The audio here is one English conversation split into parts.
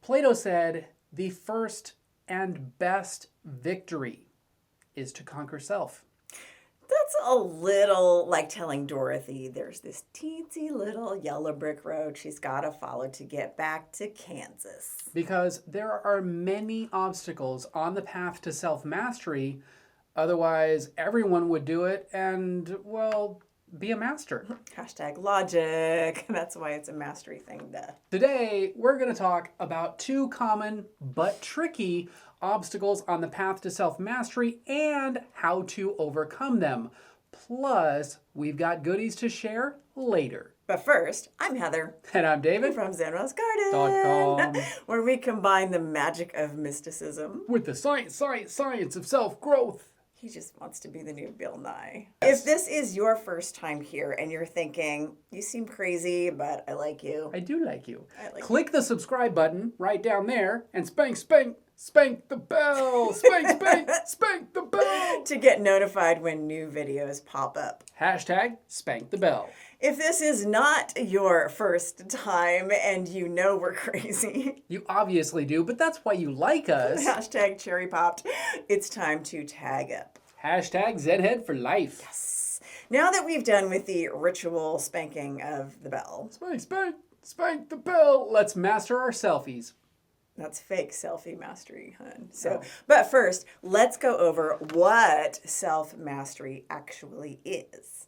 Plato said, the first and best victory is to conquer self. That's a little like telling Dorothy there's this teensy little yellow brick road she's got to follow to get back to Kansas. Because there are many obstacles on the path to self-mastery. Otherwise, everyone would do it and, well, be a master. Hashtag logic. That's why it's a mastery thing, duh. Today, we're going to talk about two common but tricky obstacles on the path to self-mastery and how to overcome them. Plus, we've got goodies to share later. But first, I'm Heather. And I'm David. From ZenRoseGarden, .com. where we combine the magic of mysticism with the science of self-growth. He just wants to be the new Bill Nye. Yes. If this is your first time here and you're thinking, you seem crazy, but I like you. I do like you. Click the subscribe button right down there and spank the bell. Spank the bell. To get notified when new videos pop up. Hashtag spank the bell. If this is not your first time and you know we're crazy. You obviously do, but that's why you like us. Hashtag cherry popped. It's time to tag up. Hashtag Zedhead for life. Yes. Now that we've done with the ritual spanking of the bell. Spank the bell. Let's master our selfies. That's fake selfie mastery, hun. But first, let's go over what self-mastery actually is.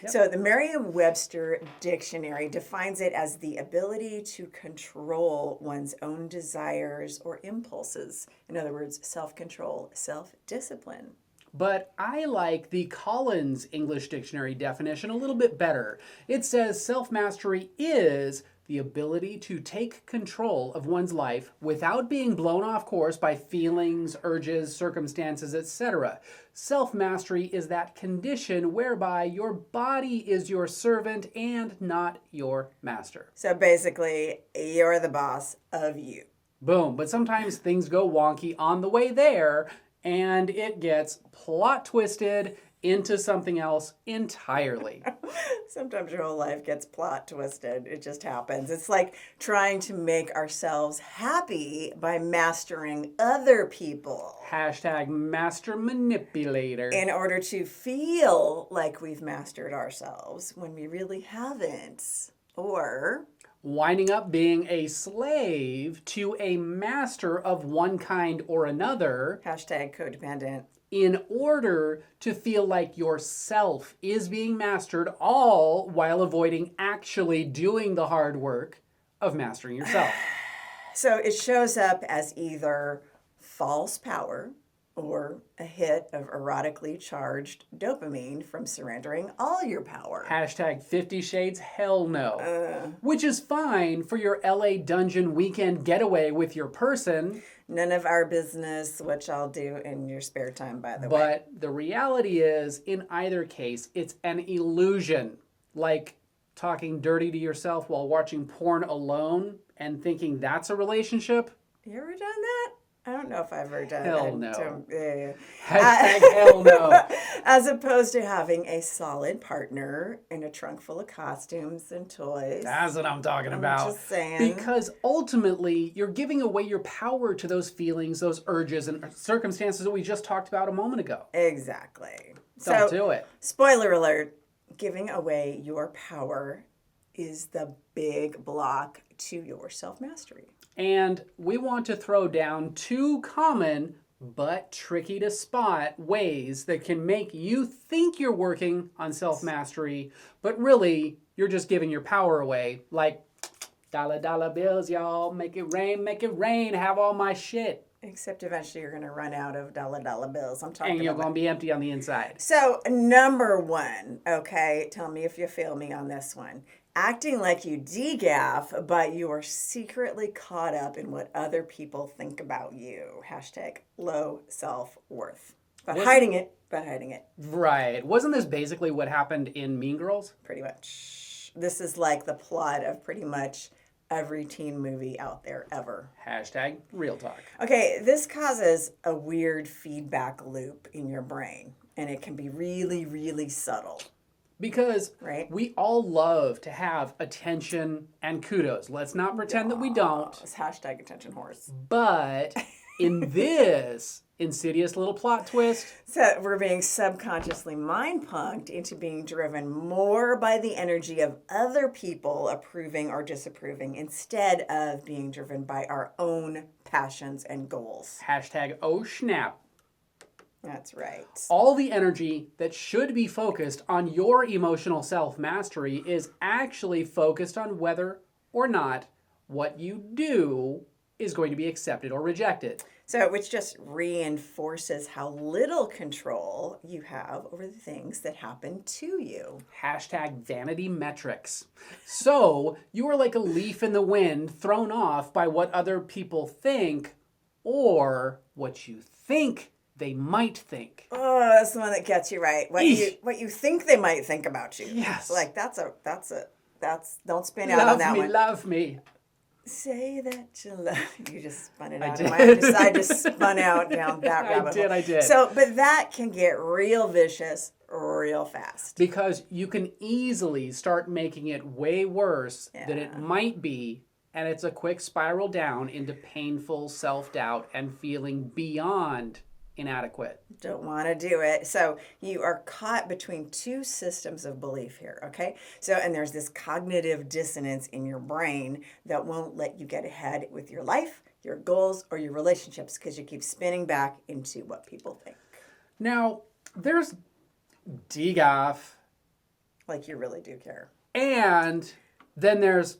Yep. So the Merriam-Webster dictionary defines it as the ability to control one's own desires or impulses. In other words, self-control, self-discipline. But I like the Collins English Dictionary definition a little bit better. It says self-mastery is the ability to take control of one's life without being blown off course by feelings, urges, circumstances, etc. Self-mastery is that condition whereby your body is your servant and not your master. So basically, you're the boss of you. Boom. But sometimes things go wonky on the way there, and it gets plot twisted into something else entirely. Sometimes your whole life gets plot twisted. It just happens. It's like trying to make ourselves happy by mastering other people. Hashtag master manipulator. In order to feel like we've mastered ourselves when we really haven't. Or winding up being a slave to a master of one kind or another. Hashtag codependent. In order to feel like yourself is being mastered, all while avoiding actually doing the hard work of mastering yourself. So it shows up as either false power or a hit of erotically charged dopamine from surrendering all your power. Hashtag 50 Shades hell no. Which is fine for your LA dungeon weekend getaway with your person. None of our business, which I'll do in your spare time, by the way. But the reality is, in either case, it's an illusion. Like talking dirty to yourself while watching porn alone and thinking that's a relationship. You ever done that? I don't know if I've ever done hell that. No. Yeah. Hashtag hell no. As opposed to having a solid partner in a trunk full of costumes and toys. That's what I'm talking about. I'm just saying. Because ultimately, you're giving away your power to those feelings, those urges, and circumstances that we just talked about a moment ago. Exactly. Don't do it. Spoiler alert, giving away your power is the big block to your self-mastery. And we want to throw down two common but tricky to spot ways that can make you think you're working on self-mastery, but really you're just giving your power away. Like dollar bills, y'all, make it rain, have all my shit. Except eventually you're going to run out of dollar bills. I'm talking and you're about. going to be empty on the inside. So number one, okay, tell me if you feel me on this one. Acting like you degaff, but you are secretly caught up in what other people think about you. Hashtag low self-worth. But hiding it. Right. Wasn't this basically what happened in Mean Girls? Pretty much. This is like the plot of pretty much every teen movie out there ever. Hashtag real talk. Okay, this causes a weird feedback loop in your brain, and it can be really, really subtle. Because Right. we all love to have attention and kudos. Let's not pretend that we don't. It's hashtag attention horse. But in this insidious little plot twist, So we're being subconsciously mind punked into being driven more by the energy of other people approving or disapproving instead of being driven by our own passions and goals. hashtag oh snap, That's right. all the energy that should be focused on your emotional self-mastery is actually focused on whether or not what you do is going to be accepted or rejected. So, which just reinforces how little control you have over the things that happen to you. Hashtag vanity metrics. So you are like a leaf in the wind thrown off by what other people think or what you think they might think. Oh, that's the one that gets you right. What you think they might think about you. Yes. Like that's don't spin out on that one. Love me. Say that you love. You just spun it I out. did. I just spun out down that rabbit hole. I did. So, but that can get real vicious real fast. Because you can easily start making it way worse than it Yeah. might be, and it's a quick spiral down into painful self-doubt and feeling beyond inadequate. Don't want to do it. So you are caught between two systems of belief here, okay? So, and there's this cognitive dissonance in your brain that won't let you get ahead with your life, your goals, or your relationships because you keep spinning back into what people think. Now, there's DGAF, Like you really do care. and then there's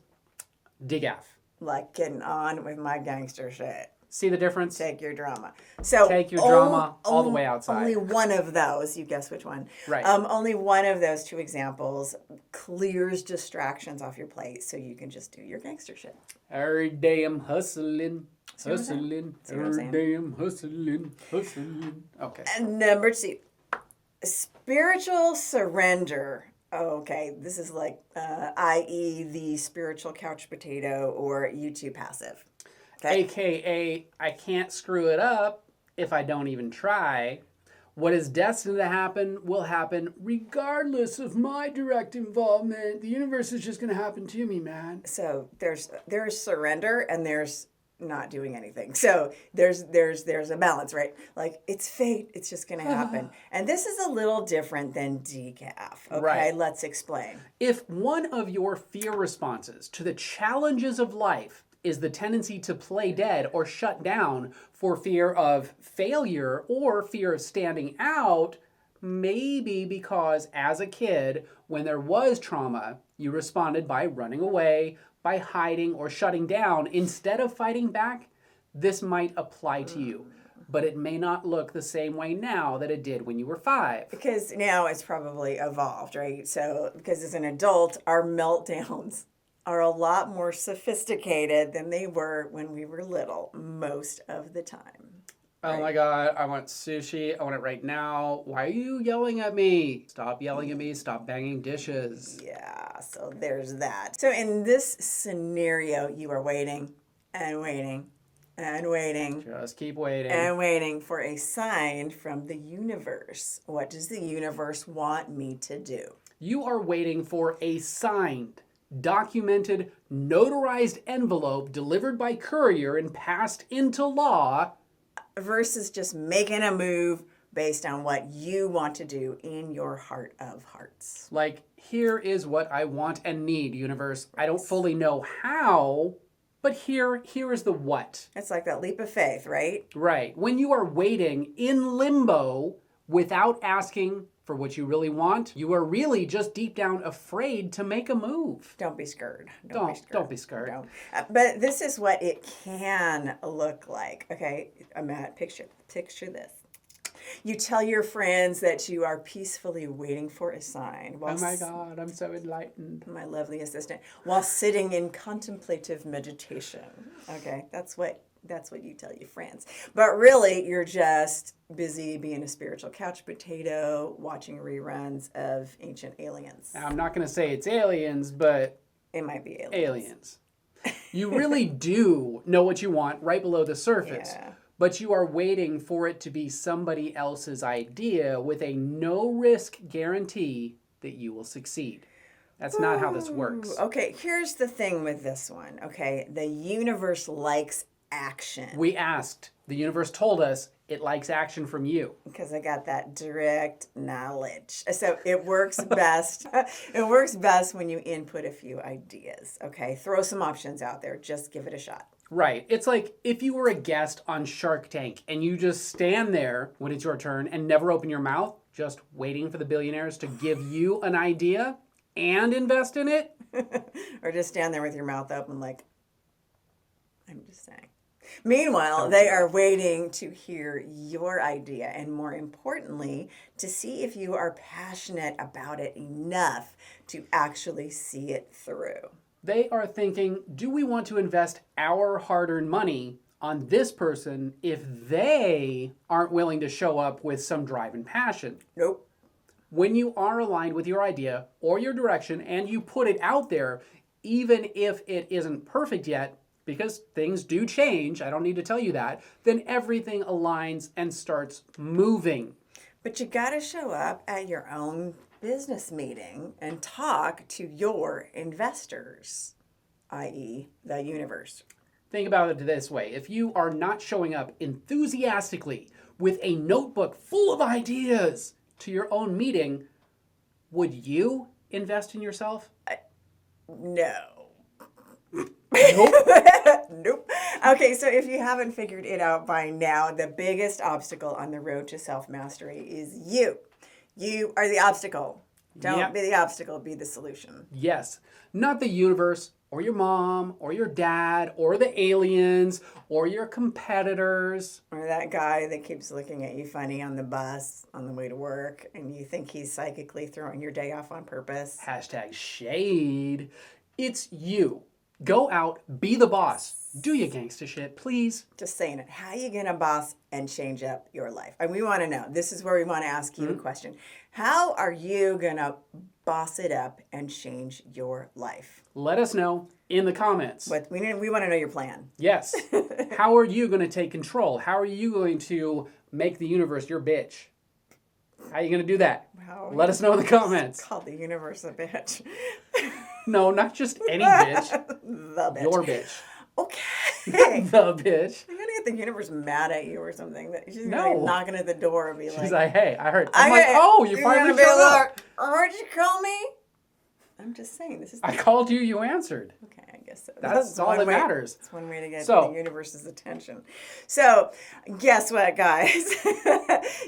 DGAF. Like getting on with my gangster shit. See the difference? Take your drama. So Take your drama all the way outside. Only one of those, you guess which one. Right. Only one of those two examples clears distractions off your plate so you can just do your gangster shit. Every day I'm hustling, what I'm saying? hustling. See what I'm Every saying? day I'm hustling, hustling. Okay. And number two, spiritual surrender. Okay, this is like, i.e., the spiritual couch potato or YouTube passive. Okay. AKA, I can't screw it up if I don't even try. What is destined to happen will happen regardless of my direct involvement. The universe is just going to happen to me, man. So there's surrender and there's not doing anything. So there's a balance, right? Like it's fate, it's just going to happen. And this is a little different than decaf. Okay, Right. let's explain. If one of your fear responses to the challenges of life is the tendency to play dead or shut down for fear of failure or fear of standing out, maybe because as a kid, when there was trauma, you responded by running away, by hiding or shutting down instead of fighting back, this might apply to you. But it may not look the same way now that it did when you were 5. Because now it's probably evolved, right? So because as an adult, our meltdowns are a lot more sophisticated than they were when we were little most of the time. Oh my God, I want sushi. I want it right now. Why are you yelling at me? Stop yelling at me. Stop banging dishes. Yeah, so there's that. So in this scenario, you are waiting and waiting and waiting Just keep waiting. and waiting for a sign from the universe. What does the universe want me to do? You are waiting for a signed, documented, notarized envelope delivered by courier and passed into law. Versus just making a move based on what you want to do in your heart of hearts. Like, here is what I want and need, universe. I don't fully know how, but here is the what. It's like that leap of faith, right? Right. When you are waiting in limbo without asking for what you really want, you are really just deep down afraid to make a move. Don't be scared. Don't be scared. Don't. But this is what it can look like. Okay, Matt, picture this. You tell your friends that you are peacefully waiting for a sign. Oh my God, I'm so enlightened. My lovely assistant, while sitting in contemplative meditation. Okay, that's what you tell your friends. But really, you're just busy being a spiritual couch potato, watching reruns of Ancient Aliens. Now, I'm not going to say it's aliens, but It might be aliens. aliens. You really do know what you want right below the surface. Yeah. But you are waiting for it to be somebody else's idea with a no-risk guarantee that you will succeed. That's not how this works. Okay, here's the thing with this one. Okay, the universe likes action. We asked. The universe told us it likes action from you. Because I got that direct knowledge. So it works best. It works best when you input a few ideas. Okay, throw some options out there. Just give it a shot. Right. It's like if you were a guest on Shark Tank and you just stand there when it's your turn and never open your mouth, just waiting for the billionaires to give you an idea and invest in it. Or just stand there with your mouth open like, I'm just saying. Meanwhile, they are waiting to hear your idea and, more importantly, to see if you are passionate about it enough to actually see it through. They are thinking, do we want to invest our hard-earned money on this person if they aren't willing to show up with some drive and passion? Nope. When you are aligned with your idea or your direction and you put it out there, even if it isn't perfect yet, because things do change, I don't need to tell you that, then everything aligns and starts moving. But you got to show up at your own business meeting and talk to your investors, i.e., the universe. Think about it this way. If you are not showing up enthusiastically with a notebook full of ideas to your own meeting, would you invest in yourself? No. Nope. Nope. Okay, so if you haven't figured it out by now, the biggest obstacle on the road to self-mastery is you. You are the obstacle. Don't be the obstacle, be the solution. Yes. Not the universe or your mom or your dad or the aliens or your competitors. Or that guy that keeps looking at you funny on the bus on the way to work and you think he's psychically throwing your day off on purpose. Hashtag shade. It's you. Go out, be the boss. Do your gangsta shit, please. Just saying it. How are you going to boss and change up your life? And we want to know. This is where we want to ask you a question. How are you going to boss it up and change your life? Let us know in the comments. But we want to know your plan. Yes. How are you going to take control? How are you going to make the universe your bitch? How are you going to do that? Wow. Let us know in the comments. Call the universe a bitch. No, not just any bitch. The bitch. Your bitch. Okay. The bitch. You're gonna get the universe mad at you or something. That she's No. gonna be knocking at the door and be She's like, hey, I heard. I'm like, gonna- oh, you you're finally gonna be showed up. like, "Oh, did you call me?" I'm just saying this is. I called you, you answered. Okay, I guess so. That's all one that way- matters. It's one way to get So- the universe's attention. So, guess what, guys?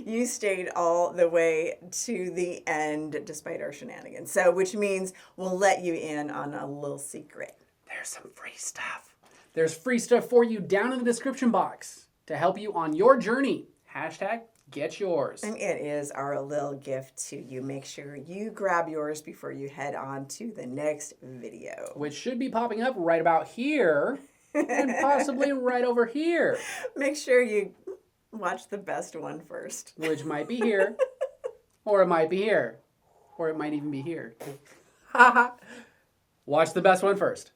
You stayed all the way to the end despite our shenanigans. So, which means we'll let you in on a little secret. There's some free stuff. There's free stuff for you down in the description box to help you on your journey. Hashtag get yours. And it is our little gift to you. Make sure you grab yours before you head on to the next video. Which should be popping up right about here and possibly right over here. Make sure you watch the best one first. Which might be here, or it might be here, or it might even be here. Watch the best one first.